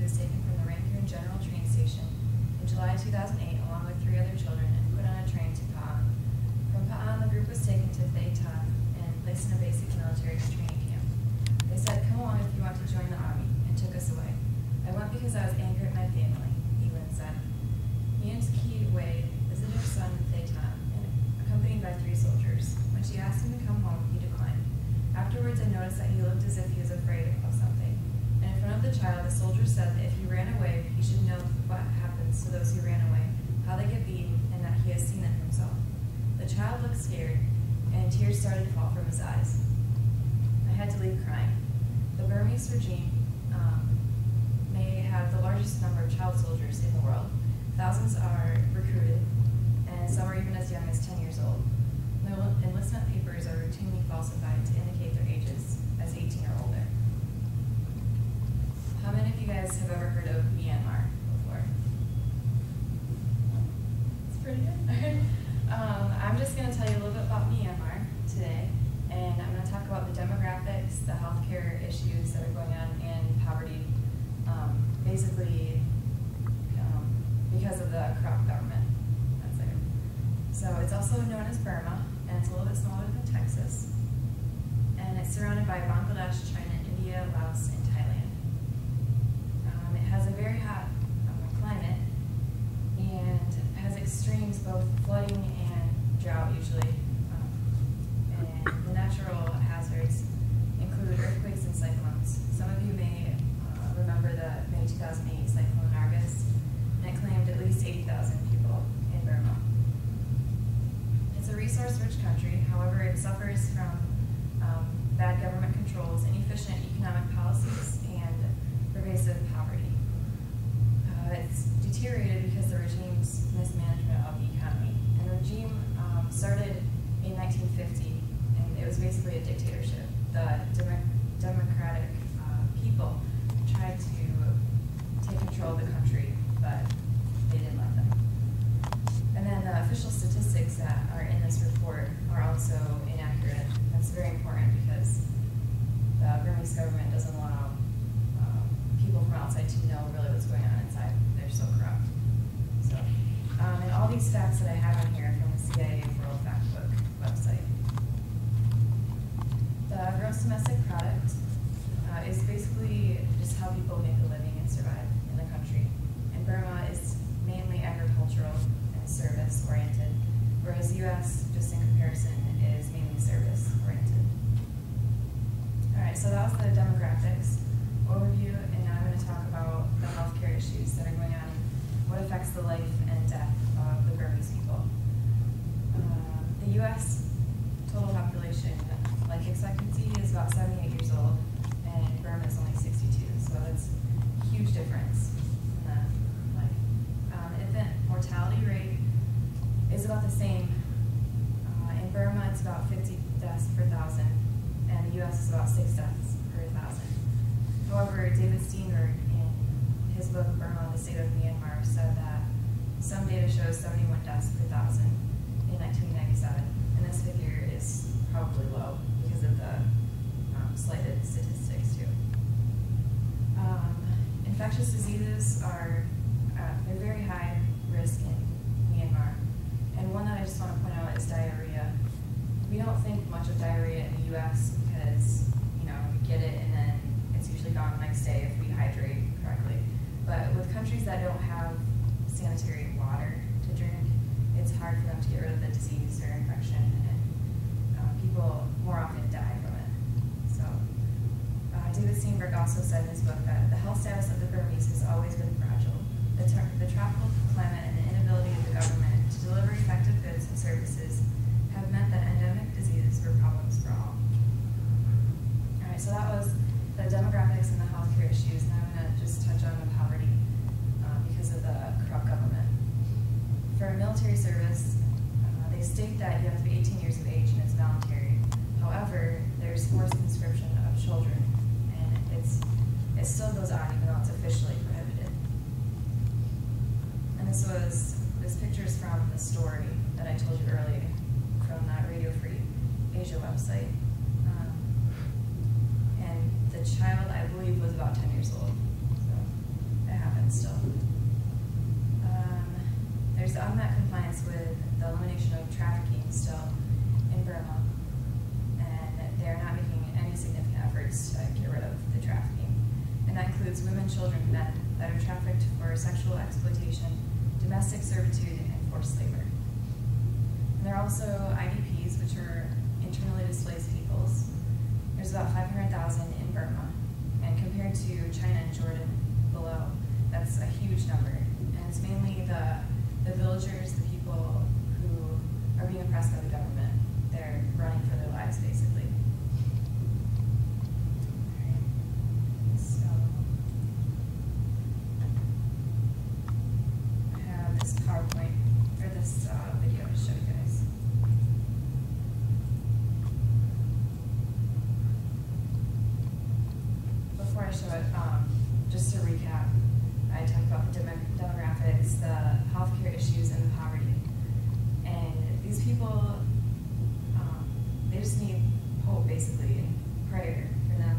he was taken from the Rangoon General train station in July 2008 along with 3 other children and put on a train to Pa'an. From Pa'an, the group was taken to Thay Tan and placed in a basic military training camp. They said, "Come along if you want to join the army," and took us away. "I went because I was angry at my family," Ewan said. He and Ki Wei visited her son in Thay Tan, accompanied by 3 soldiers. When she asked him to come home, he declined. Afterwards, I noticed that he looked as if he was afraid of something. And in front of the child, the soldier said that if he ran away, he should know what happens to those who ran away, how they get beaten, and that he has seen it himself. The child looked scared, and tears started to fall from his eyes. I had to leave crying. The Burmese regime may have the largest number of child soldiers in the world. Thousands are recruited, and some are even as young as 10 years old. Their enlistment papers are routinely falsified to indicate their ages as 18 or older. How many of you guys have ever heard of Myanmar before? It's pretty good. I'm just going to tell you a little bit about Myanmar today, and I'm going to talk about the demographics, the healthcare issues that are going on, and poverty, basically because of the corrupt government. That's it. So it's also known as Burma, and it's a little bit smaller than Texas, and it's surrounded by Bangladesh, China, India, Laos, and Thailand. It has a very hot climate and has extremes, both flooding and drought usually. And the natural hazards include earthquakes and cyclones. Some of you may remember the May 2008 cyclone Argus, and it claimed at least 80,000 people in Burma. It's a resource-rich country, however, it suffers from bad government controls, inefficient economic policies, and pervasive poverty. It's deteriorated because of the regime's mismanagement of the economy. And the regime started in 1950, and it was basically a dictatorship. The democratic people tried to take control of the country, but they didn't let them. And then the official statistics that are in this report are also inaccurate. That's very important because the Burmese government doesn't allow people from outside to know really what's going on inside. They're so corrupt. So, and all these facts that I have on here are from the CIA World Factbook website. The gross domestic product is basically just how people make a living and survive in the country. And Burma is mainly agricultural and service-oriented, whereas the U.S., just in comparison, is mainly service-oriented. All right, so that was the demographics overview, and now I'm going to talk about the healthcare issues that are going on, what affects the life and death of the Burmese people. The U.S. total population life expectancy is about 78 years old, and Burma is only 62, so that's a huge difference in the life. Infant mortality rate is about the same. In Burma, it's about 50 deaths per 1,000, and the U.S. is about 6 deaths per 1,000. However, David Steenberg, in his book Burma, the State of Myanmar, said that some data shows 71 deaths per 1,000 in 1997, and this figure is probably low because of the slighted statistics too. Infectious diseases are they're very high risk in Myanmar, and one that I just want to point out is diarrhea. We don't think much of diarrhea in the U.S. because we get it and then it's usually gone the next day if we hydrate correctly. But with countries that don't have sanitary water to drink, it's hard for them to get rid of the disease or infection, and people more often die from it. So David Steenberg also said in his book that the health status of the Burmese has always been fragile. The tropical climate and the inability of the government to deliver effective goods and services have meant that endemic diseases were problems for all. All right, so that was the demographics and the healthcare issues. Now I'm going to just touch on the poverty because of the corrupt government. For military service, they state that you have to be 18 years of age and it's voluntary. However, there's forced conscription of children, and it still goes on even though it's officially prohibited. And this picture is from the story that I told you earlier from that Radio Free Asia website. And the child, I believe, was about 10 years old. So happen still. There's unmet compliance with the elimination of trafficking still in Burma, and they're not making any significant efforts to get rid of the trafficking. And that includes women, children, men that are trafficked for sexual exploitation, domestic servitude, and forced labor. And there are also IDPs, which are internally displaced peoples. There's about 500,000 in Burma, and compared to China and Jordan below, that's a huge number. And it's mainly the villagers, the people who are being oppressed by the government. They're running for their lives, basically. So I have this PowerPoint, or this video to show you guys. Before I show it, just to recap, I talked about the demographics, the healthcare issues, and the poverty. And these people, they just need hope, basically, and prayer for them.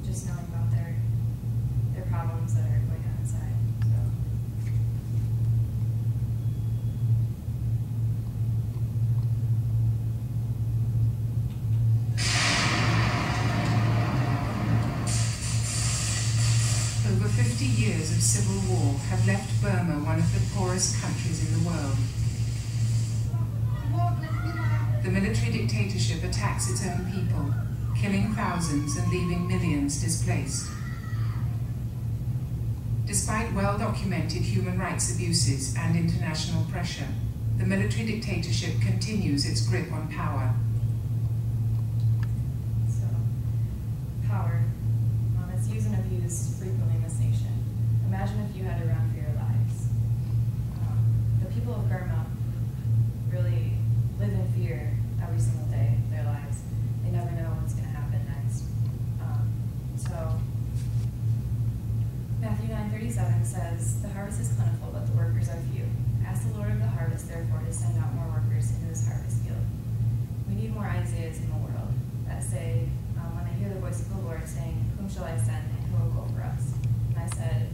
Just knowing about their problems that are going on inside. So. Over 50 years of civil war have left Burma one of the poorest countries in the world. The military dictatorship attacks its own people, killing thousands and leaving millions displaced. Despite well-documented human rights abuses and international pressure, the military dictatorship continues its grip on power. So, power. It's used and abused frequently in this nation. Imagine if you had to run for your lives. The people of Burma really live in fear every single day of their lives. They never know what's going to happen next. So, Matthew 9:37 says, "The harvest is plentiful, but the workers are few. Ask the Lord of the harvest, therefore, to send out more workers into his harvest field." We need more Isaiahs in the world that say, when they hear the voice of the Lord saying, "Whom shall I send, and who will go for us?" And I said,